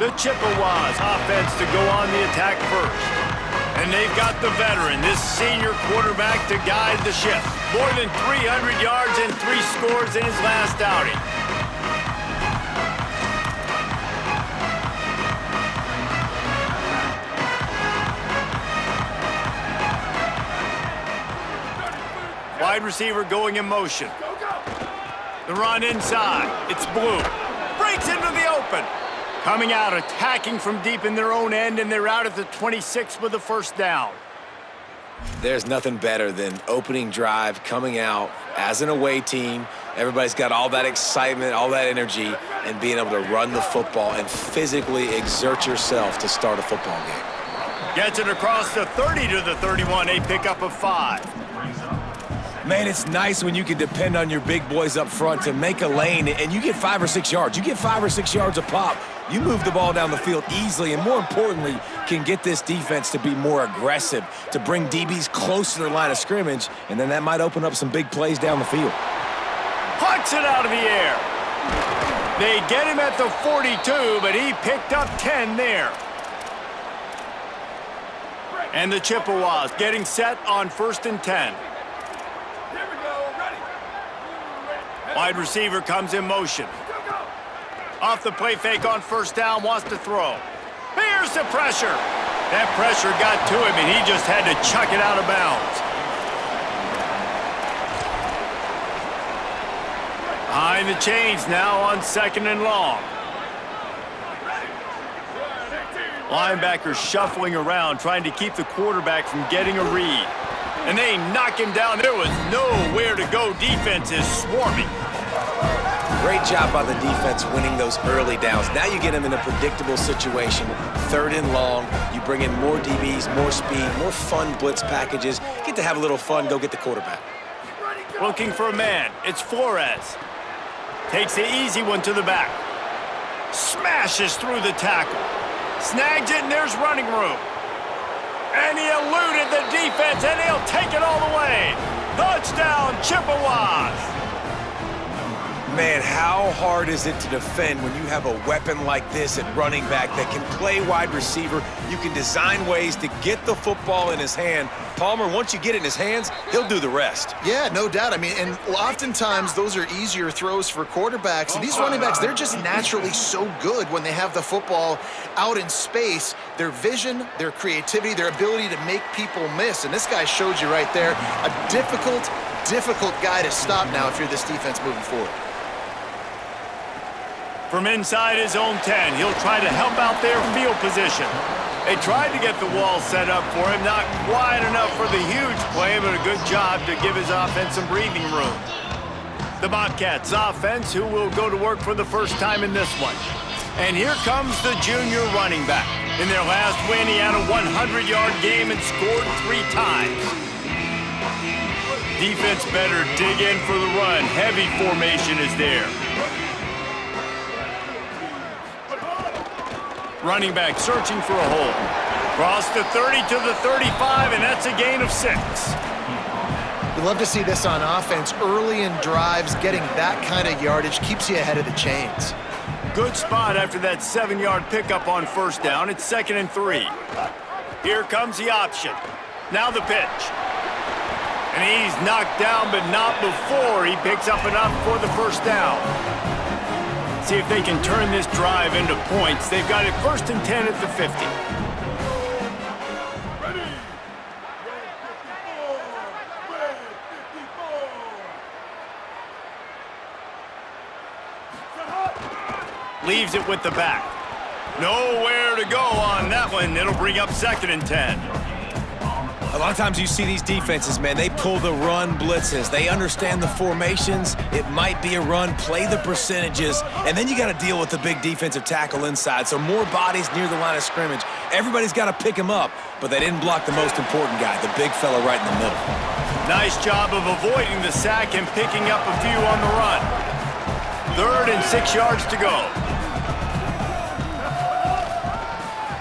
The Chippewas offense to go on the attack first. And they've got the veteran, this senior quarterback, to guide the ship. More than 300 yards and 3 scores in his last outing. Wide receiver going in motion. The run inside. It's Blue. Breaks into the open. Coming out, attacking from deep in their own end, and they're out at the 26 with the first down. There's nothing better than opening drive, coming out as an away team. Everybody's got all that excitement, all that energy, and being able to run the football and physically exert yourself to start a football game. Gets it across the 30 to the 31, a pickup of 5. Man, it's nice when you can depend on your big boys up front to make a lane, and you get 5 or 6 yards. You get 5 or 6 yards a pop. You move the ball down the field easily, and more importantly, can get this defense to be more aggressive, to bring DBs close to their line of scrimmage, and then that might open up some big plays down the field. Pucks it out of the air. They get him at the 42, but he picked up 10 there. And the Chippewas getting set on 1st and 10. Wide receiver comes in motion. Off the play fake on 1st down, wants to throw. Here's the pressure. That pressure got to him, and he just had to chuck it out of bounds. Behind the chains now on 2nd and long. Linebackers shuffling around, trying to keep the quarterback from getting a read. And they knock him down. There was nowhere to go. Defense is swarming. Great job by the defense winning those early downs. Now you get them in a predictable situation. 3rd and long. You bring in more DBs, more speed, more fun blitz packages. Get to have a little fun. Go get the quarterback. Looking for a man. It's Flores. Takes the easy one to the back. Smashes through the tackle. Snags it, and there's running room. And he eluded the defense, and he'll take it all the way. Touchdown, Chippewas. Man, how hard is it to defend when you have a weapon like this at running back that can play wide receiver? You can design ways to get the football in his hand. Palmer, once you get it in his hands, he'll do the rest. Yeah, no doubt. I mean, and oftentimes those are easier throws for quarterbacks. And these running backs, they're just naturally so good when they have the football out in space. Their vision, their creativity, their ability to make people miss. And this guy showed you right there, a difficult guy to stop now if you're this defense moving forward. From inside his own 10, he'll try to help out their field position. They tried to get the wall set up for him, not quite enough for the huge play, but a good job to give his offense some breathing room. The Bobcats offense, who will go to work for the first time in this one. And here comes the junior running back. In their last win, he had a 100-yard game and scored 3 times. Defense better dig in for the run. Heavy formation is there. Running back searching for a hole. Cross the 30 to the 35, and that's a gain of 6. You love to see this on offense. Early in drives, getting that kind of yardage keeps you ahead of the chains. Good spot after that 7-yard pickup on 1st down. It's 2nd and 3. Here comes the option. Now the pitch. And he's knocked down, but not before he picks up enough for the 1st down. See if they can turn this drive into points. They've got it 1st and 10 at the 50. Leaves it with the back. Nowhere to go on that one. It'll bring up 2nd and 10. A lot of times you see these defenses, man, they pull the run blitzes. They understand the formations. It might be a run, play the percentages, and then you got to deal with the big defensive tackle inside. So more bodies near the line of scrimmage. Everybody's got to pick him up, but they didn't block the most important guy, the big fella right in the middle. Nice job of avoiding the sack and picking up a few on the run. 3rd and 6 yards to go.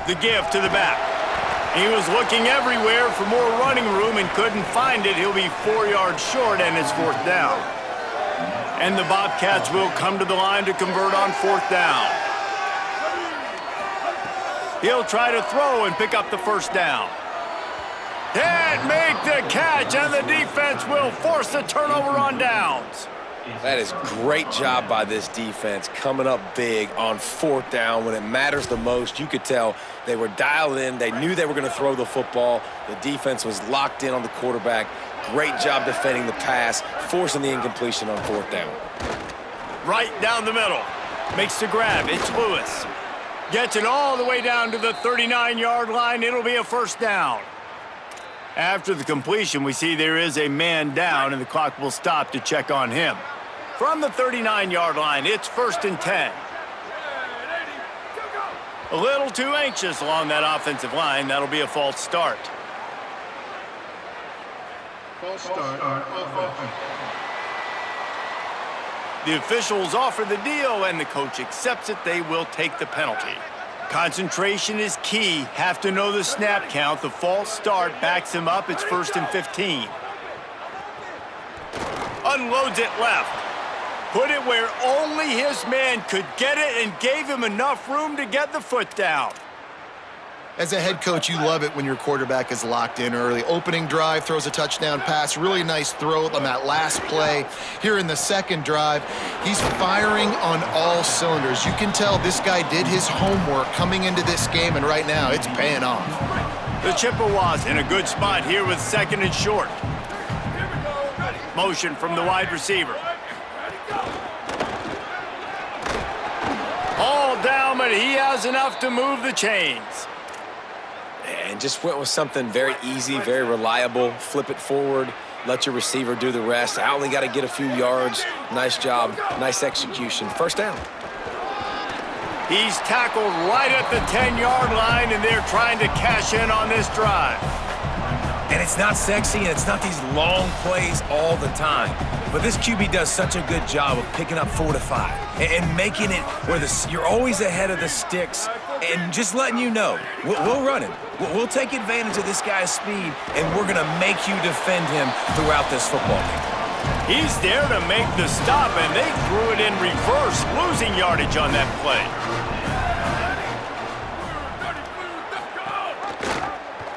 The give to the back. He was looking everywhere for more running room and couldn't find it. He'll be 4 yards short, and it's 4th down. And the Bobcats will come to the line to convert on 4th down. He'll try to throw and pick up the first down. Can't make the catch, and the defense will force a turnover on downs. That is great job by this defense, coming up big on 4th down when it matters the most. You could tell they were dialed in. They knew they were going to throw the football. The defense was locked in on the quarterback. Great job defending the pass, forcing the incompletion on 4th down. Right down the middle. Makes the grab. It's Lewis. Gets it all the way down to the 39-yard line. It'll be a first down. After the completion, we see there is a man down, and the clock will stop to check on him. From the 39-yard line, it's 1st and 10. A little too anxious along that offensive line. That'll be a false start. False start. The officials offer the deal, and the coach accepts it. They will take the penalty. Concentration is key. Have to know the snap count. The false start backs him up. It's 1st and 15. Unloads it left. Put it where only his man could get it and gave him enough room to get the foot down. As a head coach, you love it when your quarterback is locked in early. Opening drive, throws a touchdown pass. Really nice throw on that last play. Here in the second drive, he's firing on all cylinders. You can tell this guy did his homework coming into this game, and right now it's paying off. The Chippewas in a good spot here with 2nd and short. Motion from the wide receiver. All down, but he has enough to move the chains. And just went with something very easy, very reliable. Flip it forward, let your receiver do the rest. I only got to get a few yards. Nice job, nice execution. First down. He's tackled right at the 10-yard line, and they're trying to cash in on this drive. And it's not sexy, and it's not these long plays all the time. But this QB does such a good job of picking up 4 to 5 and making it where you're always ahead of the sticks and just letting you know, we'll run him. We'll take advantage of this guy's speed, and we're going to make you defend him throughout this football game. He's there to make the stop, and they threw it in reverse, losing yardage on that play.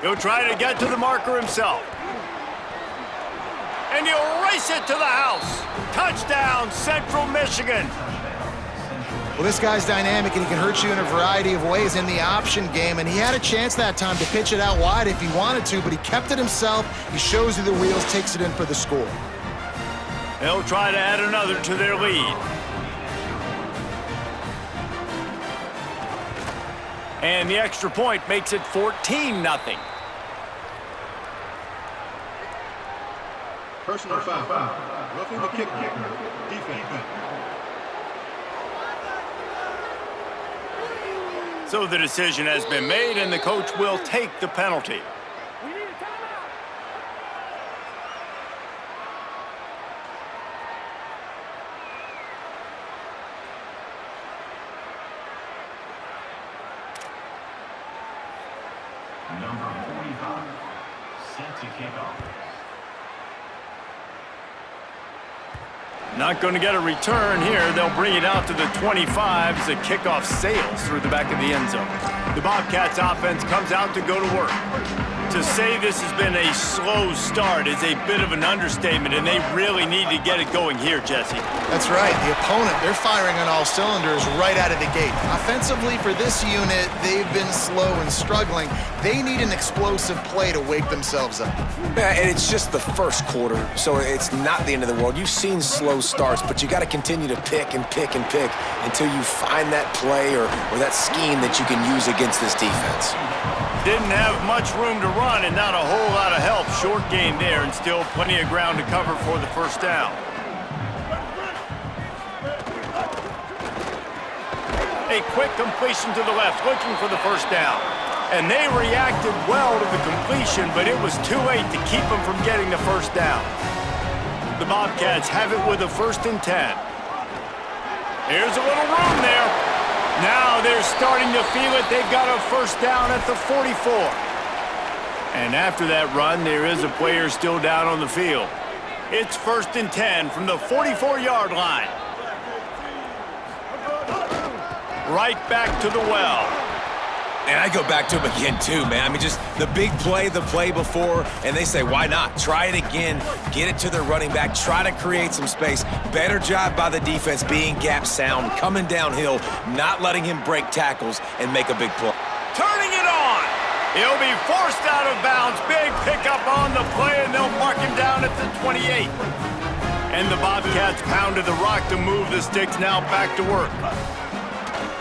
He'll try to get to the marker himself. And he'll race it to the house. Touchdown, Central Michigan. Well, this guy's dynamic, and he can hurt you in a variety of ways in the option game, and he had a chance that time to pitch it out wide if he wanted to, but he kept it himself. He shows you the wheels, takes it in for the score. They'll try to add another to their lead. And the extra point makes it 14-0. Personal foul. Roughing the kicker. Defense. So the decision has been made, and the coach will take the penalty. Number 45, set to kick off. Not going to get a return here. They'll bring it out to the 25 as the kickoff sails through the back of the end zone. The Bobcats offense comes out to go to work. To say this has been a slow start is a bit of an understatement, and they really need to get it going here, Jesse. That's right. The opponent, they're firing on all cylinders right out of the gate. Offensively, for this unit, they've been slow and struggling. They need an explosive play to wake themselves up. Yeah, and it's just the first quarter, so it's not the end of the world. You've seen slow starts, but you got to continue to pick and pick and pick until you find that play or that scheme that you can use against this defense. Didn't have much room to run and not a whole lot of help. Short gain there and still plenty of ground to cover for the first down. A quick completion to the left, looking for the first down. And they reacted well to the completion, but it was too late to keep them from getting the first down. The Bobcats have it with a 1st and 10. Here's a little room there. Now they're starting to feel it. They've got a first down at the 44. And after that run, there is a player still down on the field. It's 1st and 10 from the 44-yard line. Right back to the well. And I go back to him again, too, man. I mean, just the big play, the play before, and they say, why not? Try it again, get it to their running back, try to create some space. Better job by the defense being gap sound, coming downhill, not letting him break tackles and make a big play. Turning it on. He'll be forced out of bounds. Big pickup on the play, and they'll mark him down at the 28. And the Bobcats pounded the rock to move the sticks, now back to work.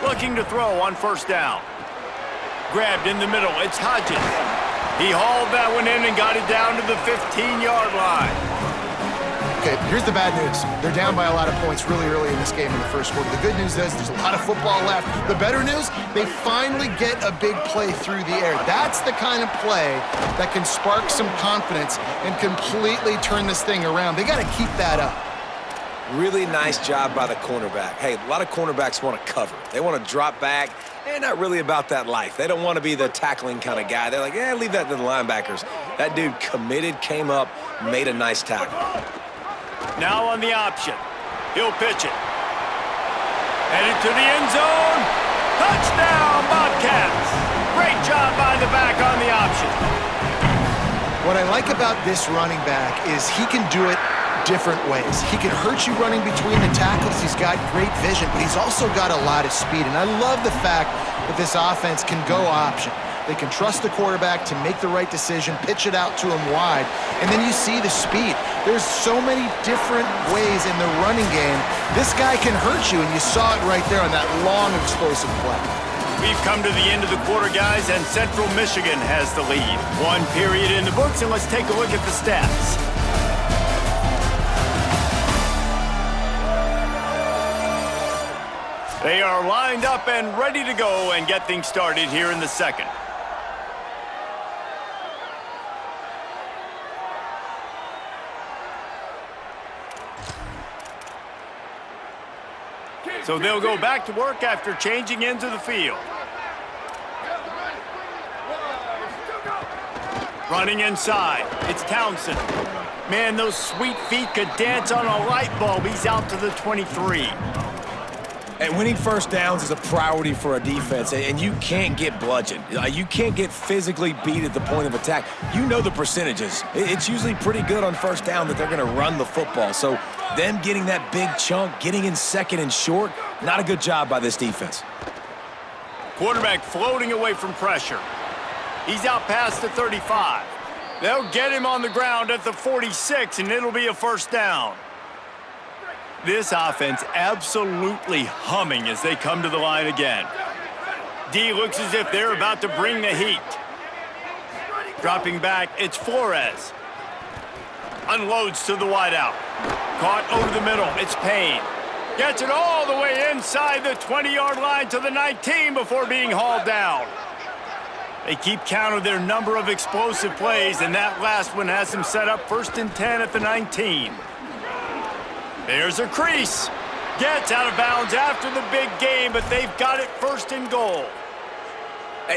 Looking to throw on first down. Grabbed in the middle, it's Hodges. He hauled that one in and got it down to the 15-yard line. Okay, here's the bad news. They're down by a lot of points really early in this game in the first quarter. The good news is there's a lot of football left. The better news, they finally get a big play through the air. That's the kind of play that can spark some confidence and completely turn this thing around. They got to keep that up. Really nice job by the cornerback. Hey, a lot of cornerbacks want to cover. They want to drop back. They're not really about that life. They don't want to be the tackling kind of guy. They're like, yeah, leave that to the linebackers. That dude committed, came up, made a nice tackle. Now on the option. He'll pitch it. Headed to the end zone. Touchdown, Bobcats. Great job by the back on the option. What I like about this running back is he can do it different ways. He can hurt you running between the tackles. He's got great vision, but he's also got a lot of speed. And I love the fact that this offense can go option. They can trust the quarterback to make the right decision, pitch it out to him wide, and then you see the speed. There's so many different ways in the running game. This guy can hurt you, and you saw it right there on that long, explosive play. We've come to the end of the quarter, guys, and Central Michigan has the lead. One period in the books, and let's take a look at the stats. They are lined up and ready to go and get things started here in the second. So they'll go back to work after changing into the field. Running inside, it's Townsend. Man, those sweet feet could dance on a light bulb. He's out to the 23. And winning first downs is a priority for a defense, and you can't get bludgeoned. You can't get physically beat at the point of attack. You know the percentages. It's usually pretty good on first down that they're going to run the football. So them getting that big chunk, getting in second and short, not a good job by this defense. Quarterback floating away from pressure. He's out past the 35. They'll get him on the ground at the 46, and it'll be a first down. This offense absolutely humming as they come to the line again. D looks as if they're about to bring the heat. Dropping back, it's Flores. Unloads to the wideout. Caught over the middle, it's Payne. Gets it all the way inside the 20-yard line to the 19 before being hauled down. They keep count of their number of explosive plays, and that last one has them set up 1st and 10 at the 19. There's a crease. Gets out of bounds after the big game, but they've got it 1st and goal.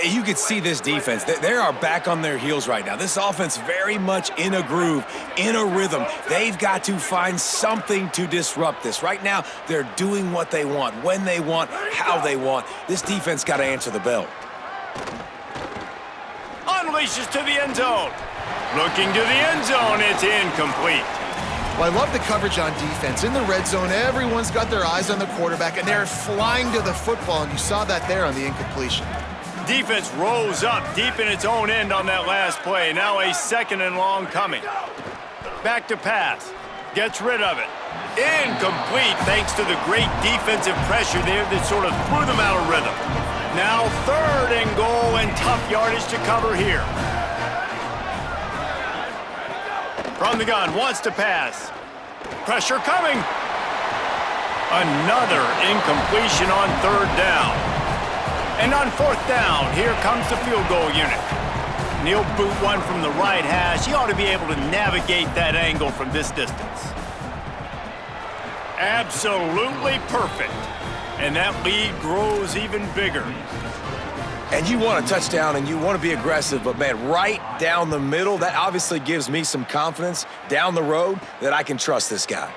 You can see this defense. They are back on their heels right now. This offense very much in a groove, in a rhythm. They've got to find something to disrupt this. Right now, they're doing what they want, when they want, how they want. This defense got to answer the bell. Unleashes to the end zone. Looking to the end zone, it's incomplete. Well, I love the coverage on defense. In the red zone, everyone's got their eyes on the quarterback, and they're flying to the football, and you saw that there on the incompletion. Defense rolls up deep in its own end on that last play. Now a 2nd and long coming. Back to pass. Gets rid of it. Incomplete thanks to the great defensive pressure there that sort of threw them out of rhythm. Now 3rd and goal and tough yardage to cover here. From the gun, wants to pass. Pressure coming. Another incompletion on 3rd down. And on 4th down, here comes the field goal unit. And he'll boot one from the right hash. He ought to be able to navigate that angle from this distance. Absolutely perfect. And that lead grows even bigger. And you want a touchdown and you want to be aggressive, but man, right down the middle, that obviously gives me some confidence down the road that I can trust this guy.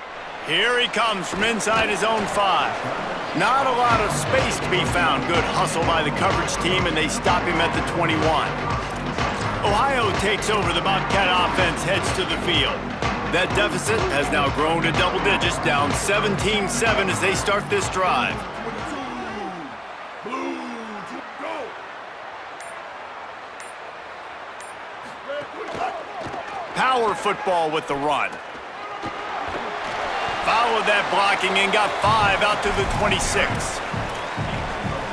Here he comes from inside his own 5. Not a lot of space to be found. Good hustle by the coverage team, and they stop him at the 21. Ohio takes over. The Bobcat offense heads to the field. That deficit has now grown to double digits, down 17-7 as they start this drive. Power football with the run. Followed that blocking and got 5 out to the 26.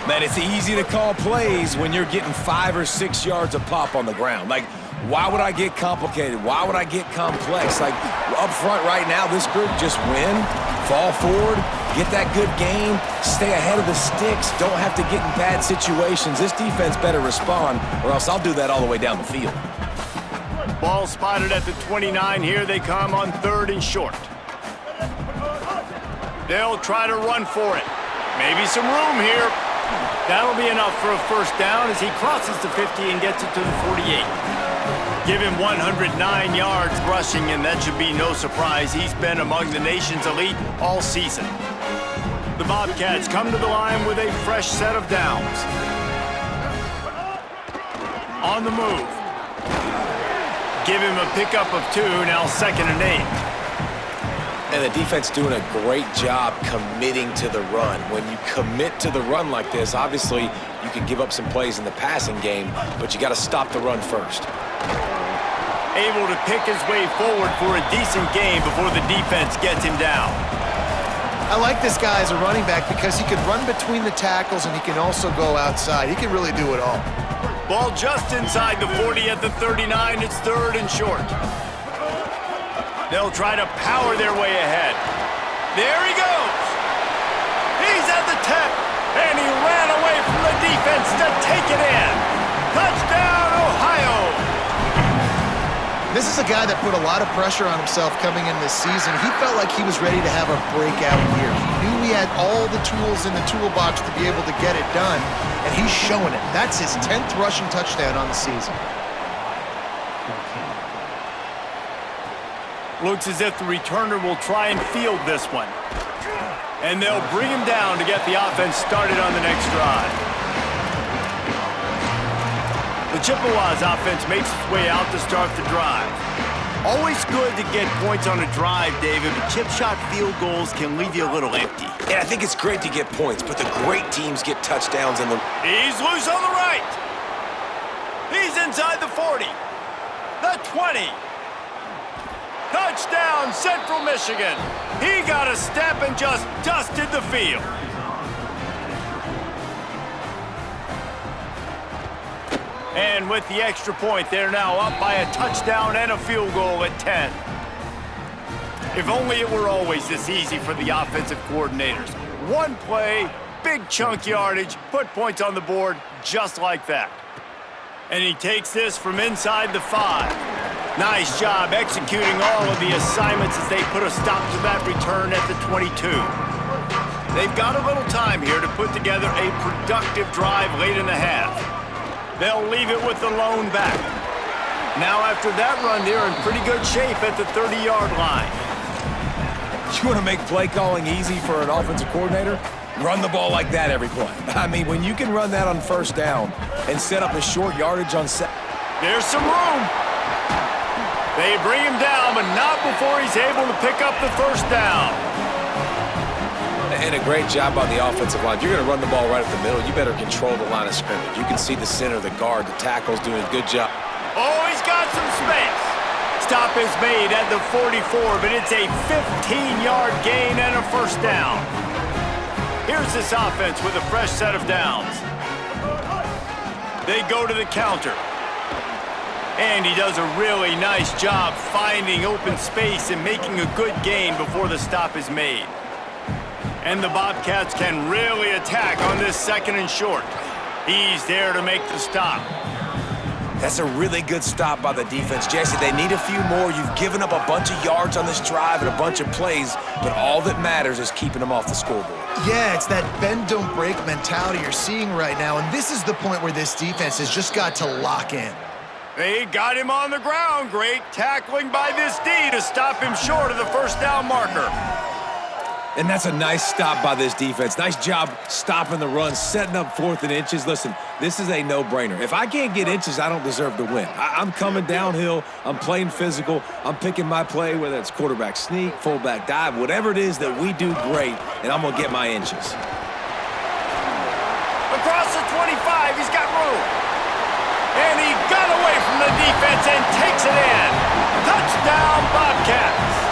Man, it's easy to call plays when you're getting 5 or 6 yards of pop on the ground. Like, why would I get complicated? Why would I get complex? Like, up front right now, this group just win, fall forward, get that good game, stay ahead of the sticks, don't have to get in bad situations. This defense better respond, or else I'll do that all the way down the field. Ball spotted at the 29. Here they come on 3rd and short. They'll try to run for it. Maybe some room here. That'll be enough for a first down as he crosses the 50 and gets it to the 48. Give him 109 yards rushing, and that should be no surprise. He's been among the nation's elite all season. The Bobcats come to the line with a fresh set of downs. On the move. Give him a pickup of 2, now 2nd and 8. And the defense doing a great job committing to the run. When you commit to the run like this, obviously you can give up some plays in the passing game, but you got to stop the run first. Able to pick his way forward for a decent game before the defense gets him down. I like this guy as a running back because he can run between the tackles and he can also go outside. He can really do it all. Ball just inside the 40 at the 39. It's 3rd and short. They'll try to power their way ahead. There he goes. He's at the 10, and he ran away from the defense to take it in. Touchdown, Ohio. This is a guy that put a lot of pressure on himself coming in this season. He felt like he was ready to have a breakout year. He knew he had all the tools in the toolbox to be able to get it done, and he's showing it. That's his 10th rushing touchdown on the season. Looks as if the returner will try and field this one. And they'll bring him down to get the offense started on the next drive. The Chippewas offense makes its way out to start the drive. Always good to get points on a drive, David, but chip shot field goals can leave you a little empty. And I think it's great to get points, but the great teams get touchdowns in the... He's loose on the right. He's inside the 40. The 20. Touchdown, Central Michigan. He got a step and just dusted the field. And with the extra point, they're now up by a touchdown and a field goal at 10. If only it were always this easy for the offensive coordinators. One play, big chunk yardage, put points on the board just like that. And he takes this from inside the 5. Nice job executing all of the assignments as they put a stop to that return at the 22. They've got a little time here to put together a productive drive late in the half. They'll leave it with the lone back. Now after that run, they're in pretty good shape at the 30-yard line. You want to make play calling easy for an offensive coordinator? Run the ball like that every play. I mean, when you can run that on first down and set up a short yardage on set. There's some room. They bring him down, but not before he's able to pick up the first down. And a great job by the offensive line. If you're going to run the ball right up the middle, you better control the line of scrimmage. You can see the center, the guard, the tackle's doing a good job. Oh, he's got some space. Stop is made at the 44, but it's a 15-yard gain and a first down. Here's this offense with a fresh set of downs. They go to the counter. And he does a really nice job finding open space and making a good gain before the stop is made. And the Bobcats can really attack on this 2nd and short. He's there to make the stop. That's a really good stop by the defense. Jesse, they need a few more. You've given up a bunch of yards on this drive and a bunch of plays, but all that matters is keeping them off the scoreboard. Yeah, it's that bend, don't break mentality you're seeing right now, and this is the point where this defense has just got to lock in. They got him on the ground. Great tackling by this D to stop him short of the first down marker. And that's a nice stop by this defense. Nice job stopping the run, setting up 4th and inches. Listen, this is a no-brainer. If I can't get inches, I don't deserve to win. I'm coming downhill. I'm playing physical. I'm picking my play, whether it's quarterback sneak, fullback dive, whatever it is that we do great, and I'm going to get my inches. Across the 25, he's got room. And he got away from the defense and takes it in. Touchdown, Bobcats.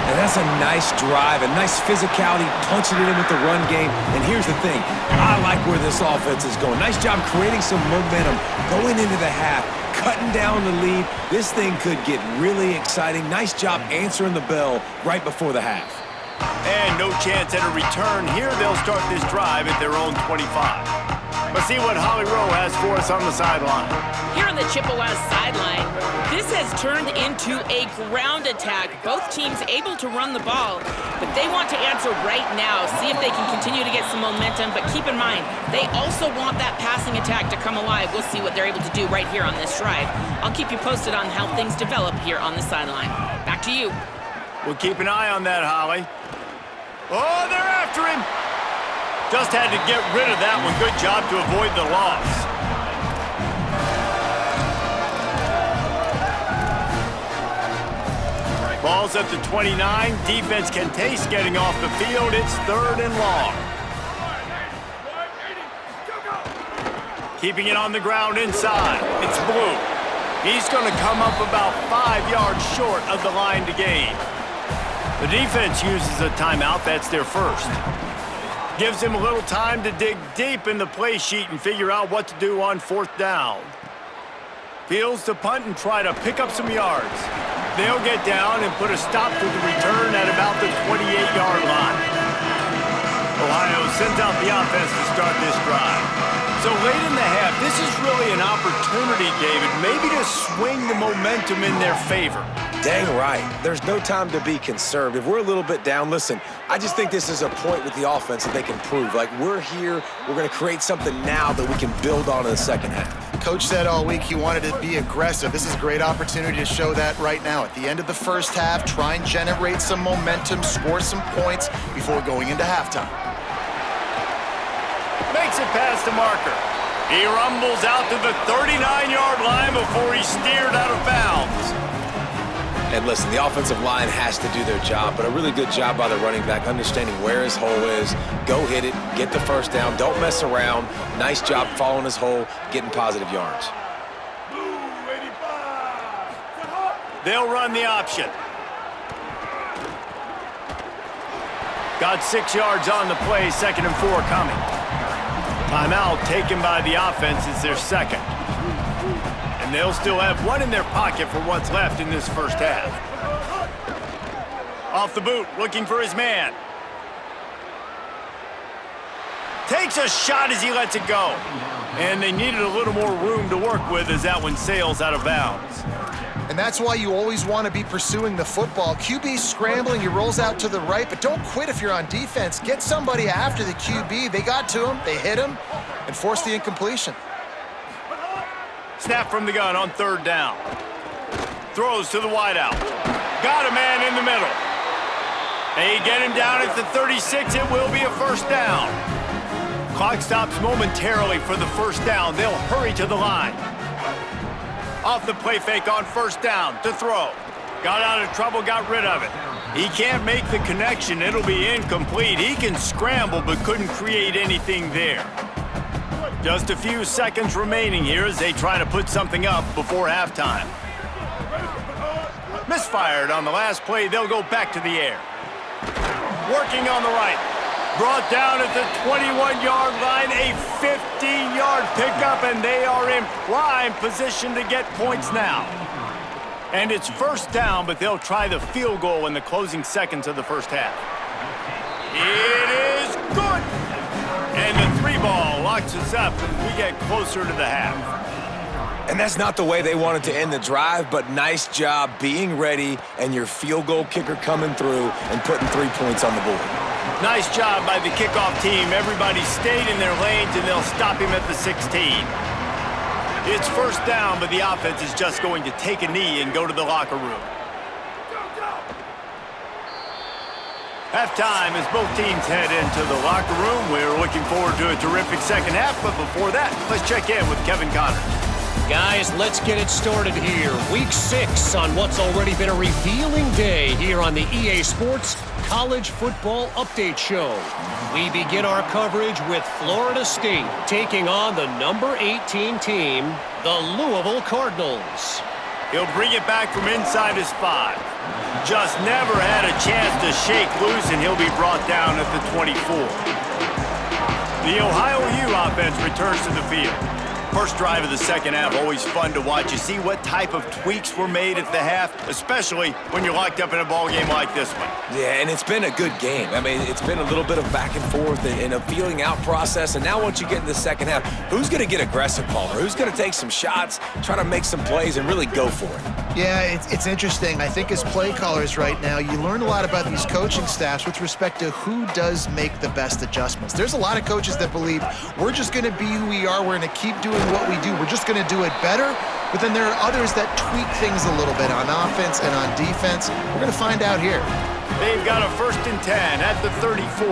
And that's a nice drive, a nice physicality, punching it in with the run game. And here's the thing, I like where this offense is going. Nice job creating some momentum, going into the half, cutting down the lead. This thing could get really exciting. Nice job answering the bell right before the half. And no chance at a return. Here they'll start this drive at their own 25. Let's see what Holly Rowe has for us on the sideline. Here on the Chippewas sideline, this has turned into a ground attack. Both teams able to run the ball, but they want to answer right now, see if they can continue to get some momentum. But keep in mind, they also want that passing attack to come alive. We'll see what they're able to do right here on this drive. I'll keep you posted on how things develop here on the sideline. Back to you. We'll keep an eye on that, Holly. Oh, they're after him. Just had to get rid of that one. Good job to avoid the loss. Ball's at the 29. Defense can taste getting off the field. It's 3rd and long. Keeping it on the ground inside. It's Blue. He's going to come up about 5 yards short of the line to gain. The defense uses a timeout. That's their first. Gives him a little time to dig deep in the play sheet and figure out what to do on 4th down. Fields to punt and try to pick up some yards. They'll get down and put a stop to the return at about the 28-yard line. Ohio sends out the offense to start this drive. So late in the half, this is really an opportunity, David, maybe to swing the momentum in their favor. Dang right. There's no time to be conservative. We're a little bit down. Listen, I just think this is a point with the offense that they can prove. Like, we're here. We're going to create something now that we can build on in the second half. Coach said all week he wanted to be aggressive. This is a great opportunity to show that right now. At the end of the first half, try and generate some momentum, score some points before going into halftime. Makes it past the marker. He rumbles out to the 39-yard line before he's steered out of bounds. And listen, the offensive line has to do their job, but a really good job by the running back, understanding where his hole is. Go hit it, get the first down, don't mess around. Nice job following his hole, getting positive yards. They'll run the option. Got 6 yards on the play, 2nd and 4 coming. Timeout taken by the offense is their second. And they'll still have one in their pocket for what's left in this first half. Off the boot, looking for his man. Takes a shot as he lets it go. And they needed a little more room to work with as that one sails out of bounds. And that's why you always want to be pursuing the football. QB scrambling, he rolls out to the right, but don't quit if you're on defense. Get somebody after the QB. They got to him, they hit him, and forced the incompletion. Snap from the gun on 3rd down. Throws to the wideout. Got a man in the middle. They get him down at the 36. It will be a first down. Clock stops momentarily for the first down. They'll hurry to the line. Off the play fake on 1st down to throw. Got out of trouble, got rid of it. He can't make the connection. It'll be incomplete. He can scramble but couldn't create anything there. Just a few seconds remaining here as they try to put something up before halftime. Misfired on the last play. They'll go back to the air. Working on the right. Brought down at the 21-yard line. A 15-yard pickup, and they are in prime position to get points now. And it's first down, but they'll try the field goal in the closing seconds of the first half. It is good! And the 3-ball locks us up as we get closer to the half. And that's not the way they wanted to end the drive, but nice job being ready and your field goal kicker coming through and putting 3 points on the board. Nice job by the kickoff team. Everybody stayed in their lanes, and they'll stop him at the 16. It's first down, but the offense is just going to take a knee and go to the locker room. Halftime as both teams head into the locker room. We're looking forward to a terrific second half, but before that, let's check in with Kevin Connors. Guys, let's get it started here. Week 6 on what's already been a revealing day here on the EA Sports College Football Update Show. We begin our coverage with Florida State taking on the number 18 team, the Louisville Cardinals. He'll bring it back from inside his 5. Just never had a chance to shake loose, and he'll be brought down at the 24. The Ohio U offense returns to the field. First drive of the second half, always fun to watch. You see what type of tweaks were made at the half, especially when you're locked up in a ball game like this one. Yeah, and it's been a good game. I mean, it's been a little bit of back and forth and a feeling out process. And now once you get in the second half, who's going to get aggressive, Palmer? Who's going to take some shots, try to make some plays, and really go for it? Yeah, it's interesting. I think as play callers right now, you learn a lot about these coaching staffs with respect to who does make the best adjustments. There's a lot of coaches that believe we're just going to be who we are. We're going to keep doing what we do. We're just going to do it better. But then there are others that tweak things a little bit on offense and on defense. We're going to find out here. They've got a 1st and 10 at the 34.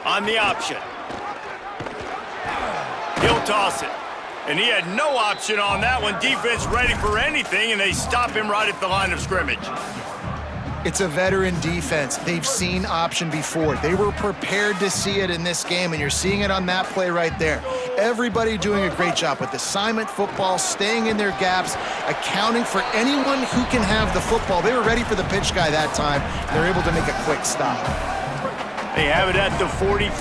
On the option. He'll toss it. And he had no option on that one. Defense ready for anything, and they stop him right at the line of scrimmage. It's a veteran defense. They've seen option before. They were prepared to see it in this game, and you're seeing it on that play right there. Everybody doing a great job with assignment football, staying in their gaps, accounting for anyone who can have the football. They were ready for the pitch guy that time. They're able to make a quick stop. They have it at the 43,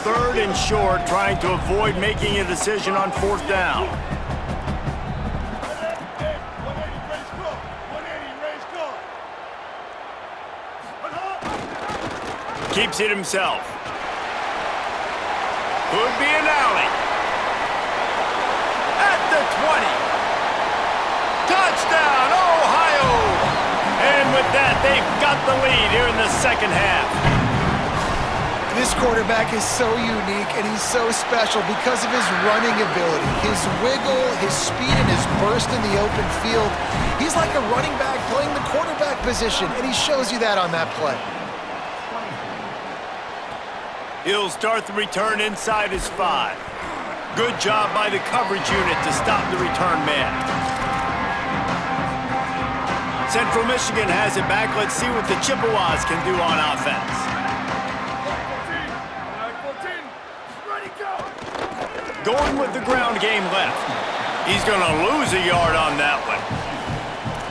3rd and short, trying to avoid making a decision on 4th down. Keeps it himself. Could be an alley. At the 20. Touchdown, Ohio! And with that, they've got the lead here in the second half. This quarterback is so unique, and he's so special because of his running ability, his wiggle, his speed, and his burst in the open field. He's like a running back playing the quarterback position, and he shows you that on that play. He'll start the return inside his 5. Good job by the coverage unit to stop the return man. Central Michigan has it back. Let's see what the Chippewas can do on offense. Going with the ground game left. He's going to lose a yard on that one.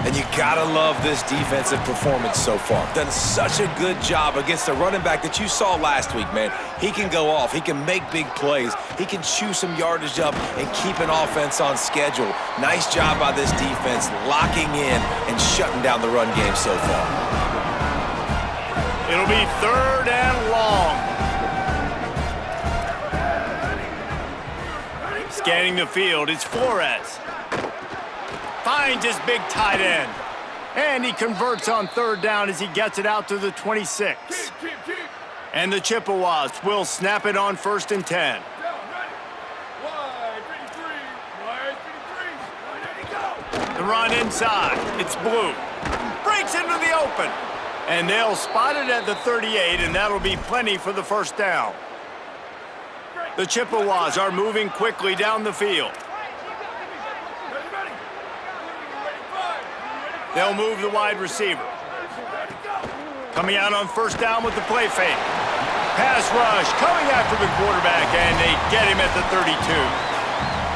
And you gotta love this defensive performance so far. Done such a good job against the running back that you saw last week, man. He can go off. He can make big plays. He can chew some yardage up and keep an offense on schedule. Nice job by this defense locking in and shutting down the run game so far. It'll be 3rd and long. Scanning the field, it's Flores. Finds his big tight end. And he converts on 3rd down as he gets it out to the 26. And the Chippewas will snap it on 1st and 10. The run inside. It's Blue. Breaks into the open. And they'll spot it at the 38, and that'll be plenty for the 1st down. The Chippewas are moving quickly down the field. They'll move the wide receiver. Coming out on 1st down with the play fake. Pass rush coming after the quarterback, and they get him at the 32.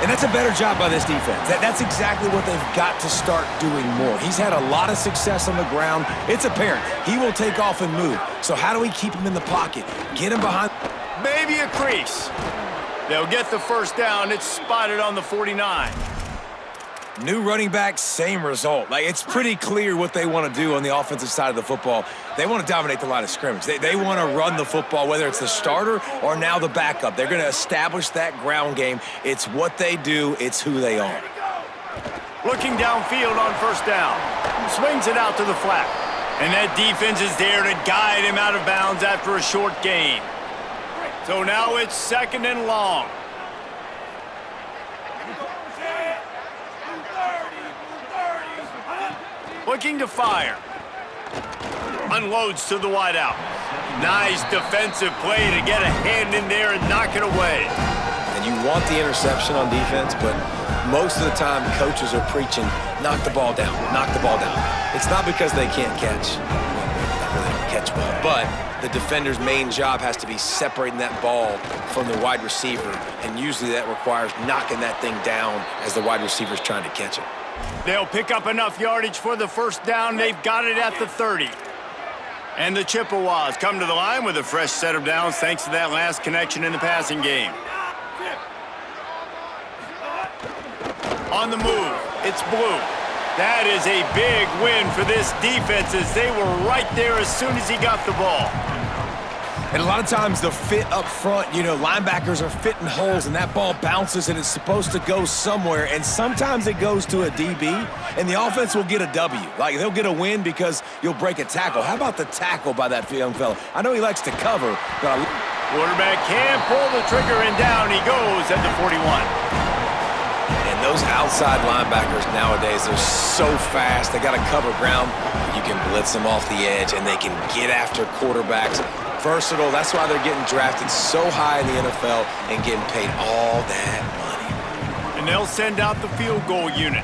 And that's a better job by this defense. That's exactly what they've got to start doing more. He's had a lot of success on the ground. It's apparent. He will take off and move. So how do we keep him in the pocket? Get him behind. Maybe a crease. They'll get the 1st down. It's spotted on the 49. New running back, same result. Like, it's pretty clear what they want to do on the offensive side of the football. They want to dominate the line of scrimmage. They want to run the football, whether it's the starter or now the backup. They're going to establish that ground game. It's what they do. It's who they are. Looking downfield on 1st down. Swings it out to the flat. And that defense is there to guide him out of bounds after a short gain. So now it's 2nd and long. Looking to fire. Unloads to the wideout. Nice defensive play to get a hand in there and knock it away. And you want the interception on defense, but most of the time coaches are preaching, knock the ball down, knock the ball down. It's not because they can't catch. Not really catch well, but the defender's main job has to be separating that ball from the wide receiver, and usually that requires knocking that thing down as the wide receiver's trying to catch it. They'll pick up enough yardage for the first down. They've got it at the 30. And the Chippewas come to the line with a fresh set of downs thanks to that last connection in the passing game. On the move, it's Blue. That is a big win for this defense as they were right there as soon as he got the ball. And a lot of times the fit up front, you know, linebackers are fitting holes and that ball bounces and it's supposed to go somewhere, and sometimes it goes to a DB and the offense will get a W. Like, they'll get a win because you'll break a tackle. How about the tackle by that young fella? I know he likes to cover, but Quarterback can pull the trigger and down he goes at the 41. And those outside linebackers nowadays, they're so fast. They got to cover ground. You can blitz them off the edge, and they can get after quarterbacks. Versatile. That's why they're getting drafted so high in the NFL and getting paid all that money. And they'll send out the field goal unit.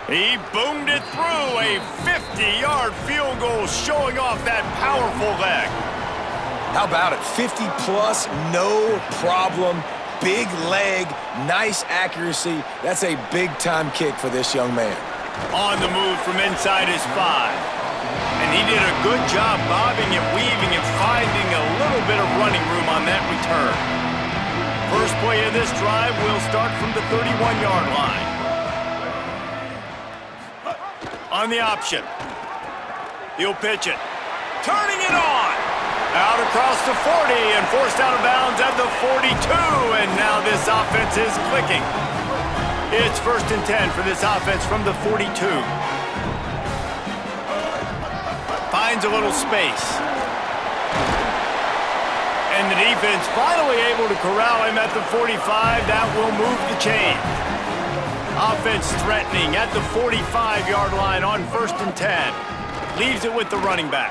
He boomed it through a 50-yard field goal, showing off that powerful leg. How about it? 50-plus, no problem. Big leg, nice accuracy. That's a big-time kick for this young man. On the move from inside his 5. And he did a good job bobbing and weaving and finding a little bit of running room on that return. First play of this drive will start from the 31-yard line. On the option. He'll pitch it. Turning it on. Out across the 40 and forced out of bounds at the 42. And now this offense is clicking. It's 1st and 10 for this offense from the 42. Finds a little space. And the defense finally able to corral him at the 45. That will move the chain. Offense threatening at the 45-yard line on 1st and 10. Leaves it with the running back.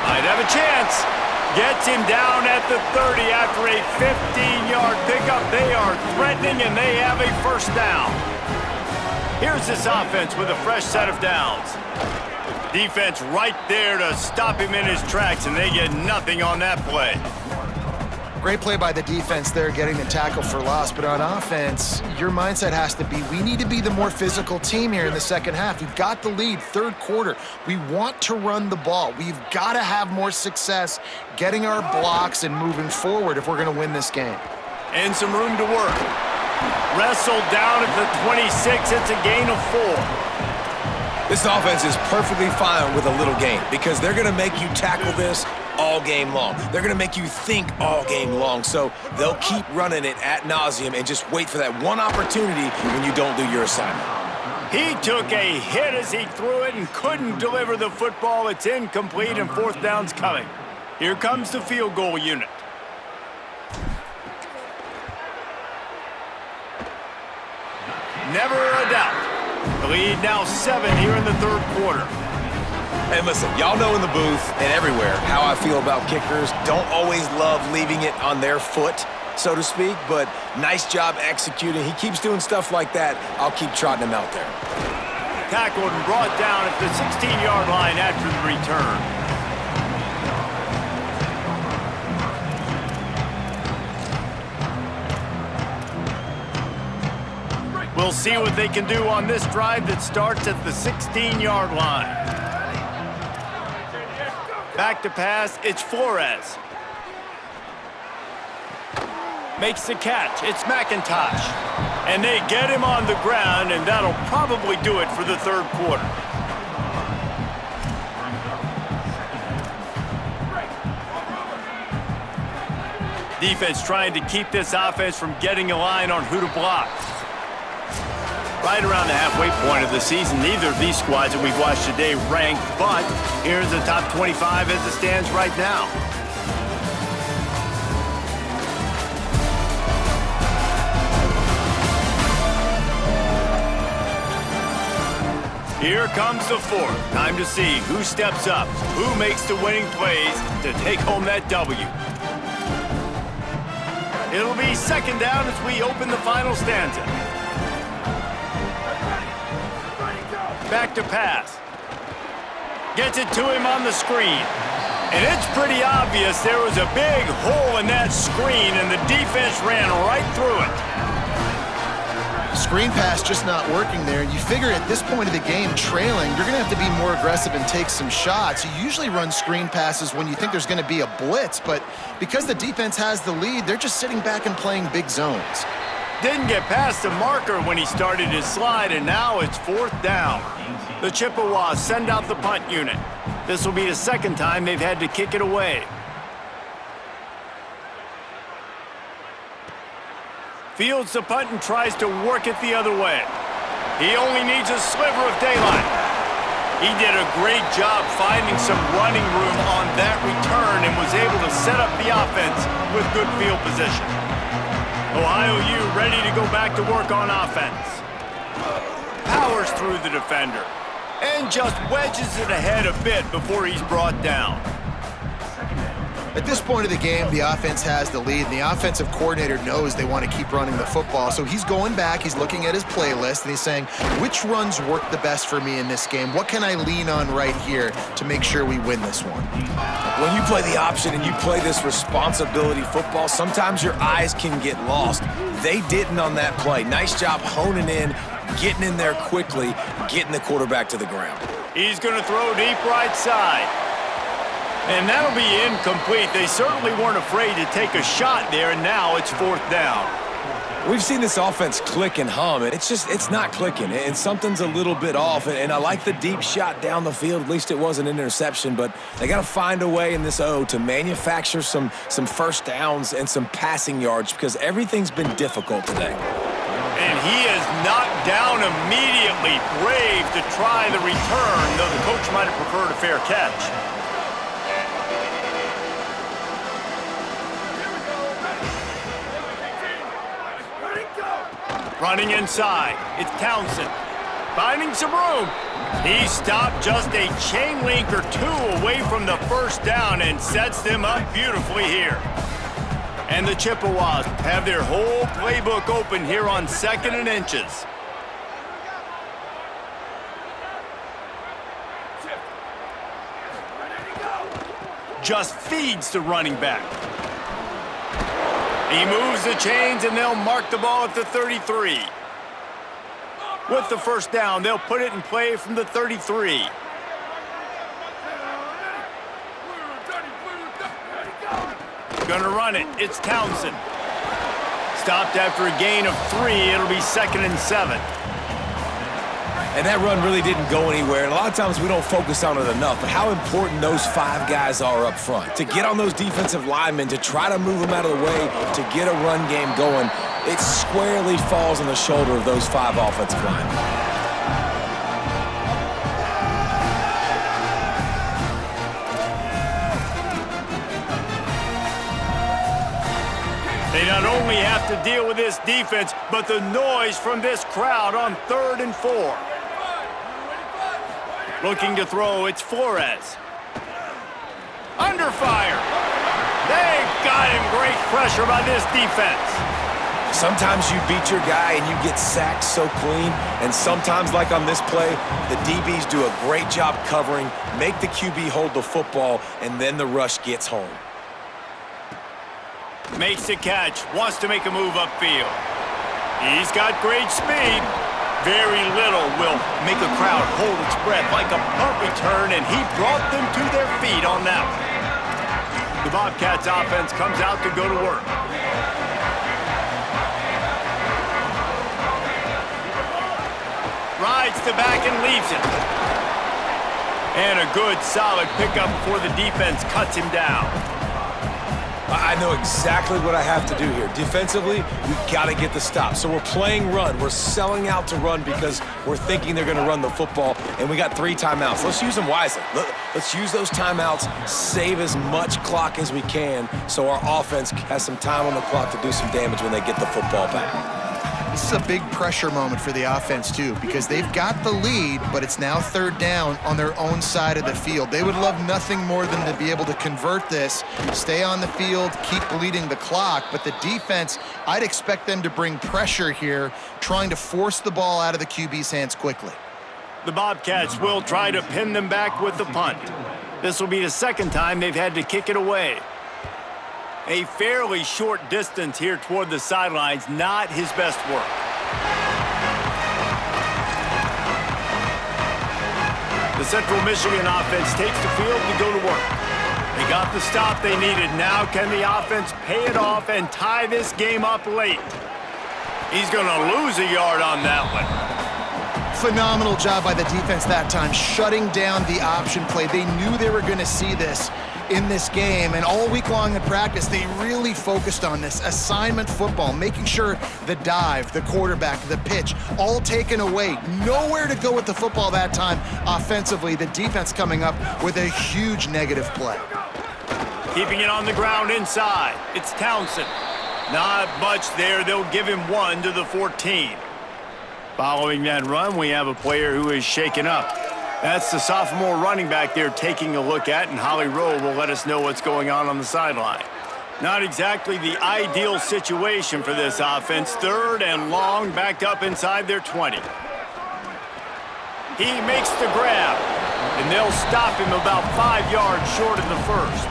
Might have a chance. Gets him down at the 30 after a 15-yard pickup. They are threatening, and they have a first down. Here's this offense with a fresh set of downs. Defense right there to stop him in his tracks, and they get nothing on that play. Great play by the defense there, getting the tackle for loss. But on offense, your mindset has to be, we need to be the more physical team here in the second half. We've got the lead, 3rd quarter. We want to run the ball. We've got to have more success getting our blocks and moving forward if we're going to win this game. And some room to work. Wrestled down at the 26. It's a gain of 4. This offense is perfectly fine with a little gain because they're going to make you tackle this all game long. They're going to make you think all game long. So they'll keep running it ad nauseum and just wait for that one opportunity when you don't do your assignment. He took a hit as he threw it and couldn't deliver the football. It's incomplete and 4th down's coming. Here comes the field goal unit. Never a doubt. The lead now 7 here in the 3rd quarter. And listen, y'all know in the booth and everywhere how I feel about kickers. Don't always love leaving it on their foot, so to speak, but nice job executing. He keeps doing stuff like that. I'll keep trotting him out there. Tackled and brought down at the 16-yard line after the return. We'll see what they can do on this drive that starts at the 16-yard line. Back to pass, it's Flores. Makes the catch, it's McIntosh. And they get him on the ground, and that'll probably do it for the 3rd quarter. Defense trying to keep this offense from getting a line on who to block. Right around the halfway point of the season, neither of these squads that we've watched today ranked, but here's the top 25 as it stands right now. Here comes the fourth. Time to see who steps up, who makes the winning plays to take home that W. It'll be second down as we open the final stanza. Back to pass. Gets it to him on the screen. And it's pretty obvious there was a big hole in that screen, and the defense ran right through it. Screen pass just not working there. You figure at this point of the game, trailing, you're going to have to be more aggressive and take some shots. You usually run screen passes when you think there's going to be a blitz, but because the defense has the lead, they're just sitting back and playing big zones. Didn't get past the marker when he started his slide, and now it's fourth down. The Chippewas send out the punt unit. This will be the second time they've had to kick it away. Fields the punt and tries to work it the other way. He only needs a sliver of daylight. He did a great job finding some running room on that return and was able to set up the offense with good field position. Ohio U ready to go back to work on offense. Powers through the defender and just wedges it ahead a bit before he's brought down. At this point of the game, the offense has the lead, and the offensive coordinator knows they want to keep running the football. So he's going back, he's looking at his playlist, and he's saying, which runs work the best for me in this game? What can I lean on right here to make sure we win this one? When you play the option and you play this responsibility football, sometimes your eyes can get lost. They didn't on that play. Nice job honing in, getting in there quickly, getting the quarterback to the ground. He's going to throw deep right side. And that'll be incomplete. They certainly weren't afraid to take a shot there, and now it's fourth down. We've seen this offense click and hum, and it's not clicking, and something's a little bit off. And I like the deep shot down the field. At least it wasn't an interception, but they got to find a way in this O to manufacture some first downs and some passing yards because everything's been difficult today. And he is knocked down immediately. Brave to try the return, though the coach might have preferred a fair catch. Running inside, it's Townsend. Finding some room. He stopped just a chain link or two away from the first down and sets them up beautifully here. And the Chippewas have their whole playbook open here on 2nd and inches. Just feeds the running back. He moves the chains, and they'll mark the ball at the 33. With the first down, they'll put it in play from the 33. Gonna run it. It's Townsend. Stopped after a gain of 3. It'll be 2nd and 7. And that run really didn't go anywhere. And a lot of times we don't focus on it enough, but how important those 5 guys are up front. To get on those defensive linemen, to try to move them out of the way, to get a run game going, it squarely falls on the shoulder of those 5 offensive linemen. They not only have to deal with this defense, but the noise from this crowd on 3rd and 4. Looking to throw, it's Flores. Under fire. They've got him. Great pressure by this defense. Sometimes you beat your guy and you get sacked so clean, and sometimes, like on this play, the DBs do a great job covering, make the QB hold the football, and then the rush gets home. Makes the catch, wants to make a move upfield. He's got great speed. Very little will make a crowd hold its breath like a punt return, and he brought them to their feet on that one. The Bobcats offense comes out to go to work. Rides the back and leaves it. And a good, solid pickup before the defense cuts him down. I know exactly what I have to do here. Defensively, we got to get the stop. So we're playing run. We're selling out to run because we're thinking they're going to run the football, and we got 3 timeouts. Let's use them wisely. Let's use those timeouts, save as much clock as we can so our offense has some time on the clock to do some damage when they get the football back. This is a big pressure moment for the offense, too, because they've got the lead, but it's now 3rd down on their own side of the field. They would love nothing more than to be able to convert this, stay on the field, keep bleeding the clock. But the defense, I'd expect them to bring pressure here, trying to force the ball out of the QB's hands quickly. The Bobcats will try to pin them back with the punt. This will be the 2nd time they've had to kick it away. A fairly short distance here toward the sidelines, not his best work. The Central Michigan offense takes the field to go to work. They got the stop they needed. Now can the offense pay it off and tie this game up late? He's going to lose a yard on that one. Phenomenal job by the defense that time, shutting down the option play. They knew they were going to see this in this game, and all week long in practice, they really focused on this assignment football, making sure the dive, the quarterback, the pitch, all taken away. Nowhere to go with the football that time offensively. The defense coming up with a huge negative play. Keeping it on the ground inside. It's Townsend. Not much there. They'll give him 1 to the 14. Following that run, we have a player who is shaken up. That's the sophomore running back they're taking a look at, and Holly Rowe will let us know what's going on the sideline. Not exactly the ideal situation for this offense. 3rd and long, backed up inside their 20. He makes the grab, and they'll stop him about 5 yards short of the 1st.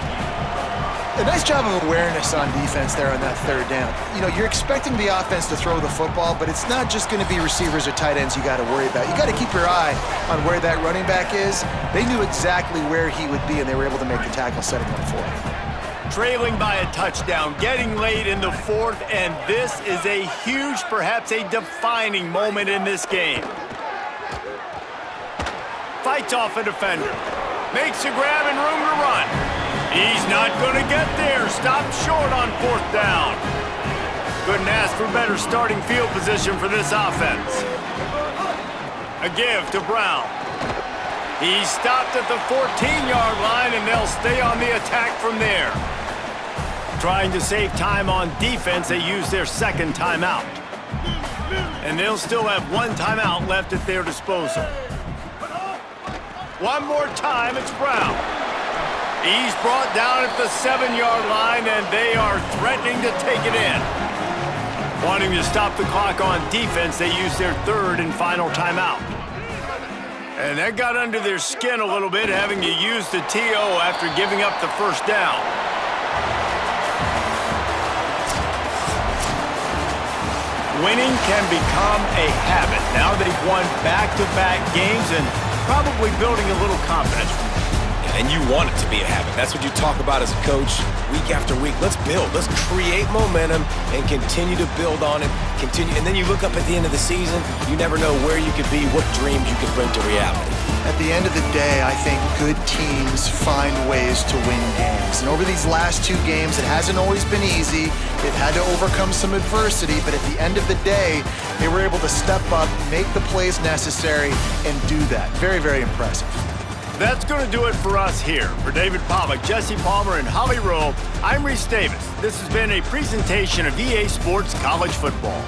A nice job of awareness on defense there on that 3rd down. You know, you're expecting the offense to throw the football, but it's not just going to be receivers or tight ends you got to worry about. You got to keep your eye on where that running back is. They knew exactly where he would be, and they were able to make the tackle, setting up 4th. Trailing by a touchdown, getting late in the 4th, and this is a huge, perhaps a defining moment in this game. Fights off a defender. Makes a grab and room to run. He's not going to get there. Stopped short on 4th down. Couldn't ask for better starting field position for this offense. A give to Brown. He's stopped at the 14-yard line, and they'll stay on the attack from there. Trying to save time on defense, they use their 2nd timeout. And they'll still have 1 timeout left at their disposal. One more time, it's Brown. He's brought down at the 7-yard line, and they are threatening to take it in. Wanting to stop the clock on defense, they use their 3rd and final timeout. And that got under their skin a little bit, having to use the TO after giving up the 1st down. Winning can become a habit. Now they've won back-to-back games and probably building a little confidence from them. And you want it to be a habit. That's what you talk about as a coach week after week. Let's build. Let's create momentum and continue to build on it. Continue, and then you look up at the end of the season, you never know where you could be, what dreams you could bring to reality. At the end of the day, I think good teams find ways to win games. And over these last 2 games, it hasn't always been easy. They've had to overcome some adversity, but at the end of the day, they were able to step up, make the plays necessary, and do that. Very, very impressive. That's going to do it for us here. For David Pollack, Jesse Palmer, and Holly Rowe, I'm Reese Davis. This has been a presentation of EA Sports College Football.